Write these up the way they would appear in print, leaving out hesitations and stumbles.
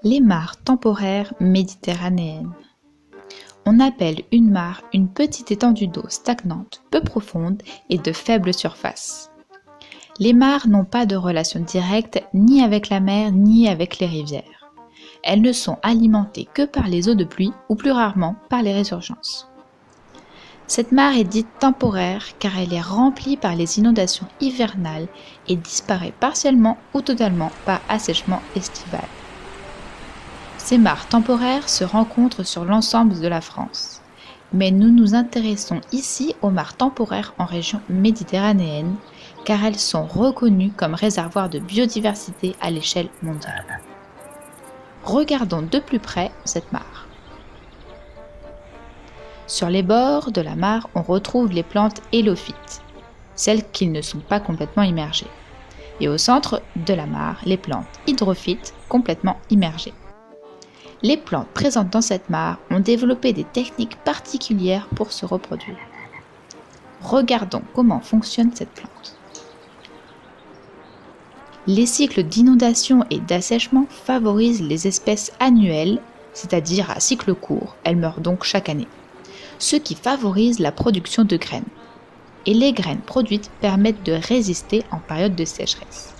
Les mares temporaires méditerranéennes. On appelle une mare une petite étendue d'eau stagnante, peu profonde et de faible surface. Les mares n'ont pas de relation directe ni avec la mer ni avec les rivières. Elles ne sont alimentées que par les eaux de pluie ou plus rarement par les résurgences. Cette mare est dite temporaire car elle est remplie par les inondations hivernales et disparaît partiellement ou totalement par assèchement estival. Ces mares temporaires se rencontrent sur l'ensemble de la France, mais nous nous intéressons ici aux mares temporaires en région méditerranéenne car elles sont reconnues comme réservoirs de biodiversité à l'échelle mondiale. Regardons de plus près cette mare. Sur les bords de la mare, on retrouve les plantes hélophytes, celles qui ne sont pas complètement immergées, et au centre de la mare, les plantes hydrophytes complètement immergées. Les plantes présentes dans cette mare ont développé des techniques particulières pour se reproduire. Regardons comment fonctionne cette plante. Les cycles d'inondation et d'assèchement favorisent les espèces annuelles, c'est-à-dire à cycle court, elles meurent donc chaque année, ce qui favorise la production de graines. Et les graines produites permettent de résister en période de sécheresse.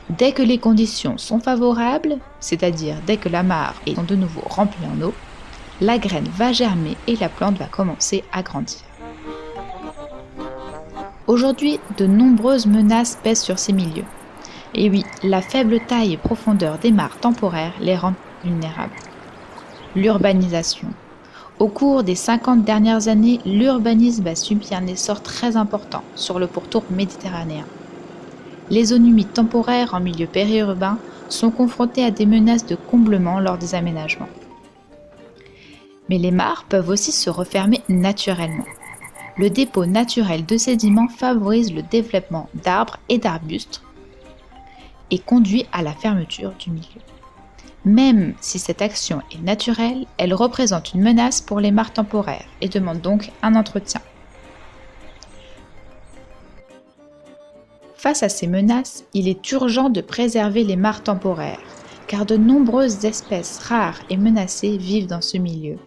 Dès que les conditions sont favorables, c'est-à-dire dès que la mare est de nouveau remplie en eau, la graine va germer et la plante va commencer à grandir. Aujourd'hui, de nombreuses menaces pèsent sur ces milieux. Et oui, la faible taille et profondeur des mares temporaires les rend vulnérables. L'urbanisation. Au cours des 50 dernières années, l'urbanisme a subi un essor très important sur le pourtour méditerranéen. Les zones humides temporaires en milieu périurbain sont confrontées à des menaces de comblement lors des aménagements. Mais les mares peuvent aussi se refermer naturellement. Le dépôt naturel de sédiments favorise le développement d'arbres et d'arbustes et conduit à la fermeture du milieu. Même si cette action est naturelle, elle représente une menace pour les mares temporaires et demande donc un entretien. Face à ces menaces, il est urgent de préserver les mares temporaires, car de nombreuses espèces rares et menacées vivent dans ce milieu.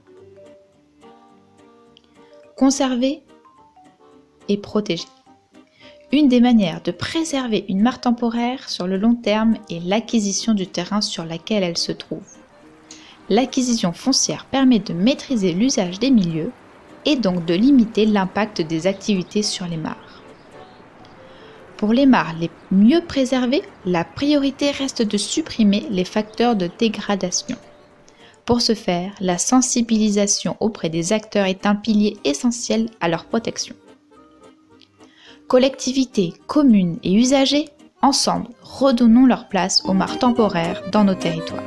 Conserver et protéger. Une des manières de préserver une mare temporaire sur le long terme est l'acquisition du terrain sur lequel elle se trouve. L'acquisition foncière permet de maîtriser l'usage des milieux et donc de limiter l'impact des activités sur les mares. Pour les mares les mieux préservées, la priorité reste de supprimer les facteurs de dégradation. Pour ce faire, la sensibilisation auprès des acteurs est un pilier essentiel à leur protection. Collectivités, communes et usagers, ensemble, redonnons leur place aux mares temporaires dans nos territoires.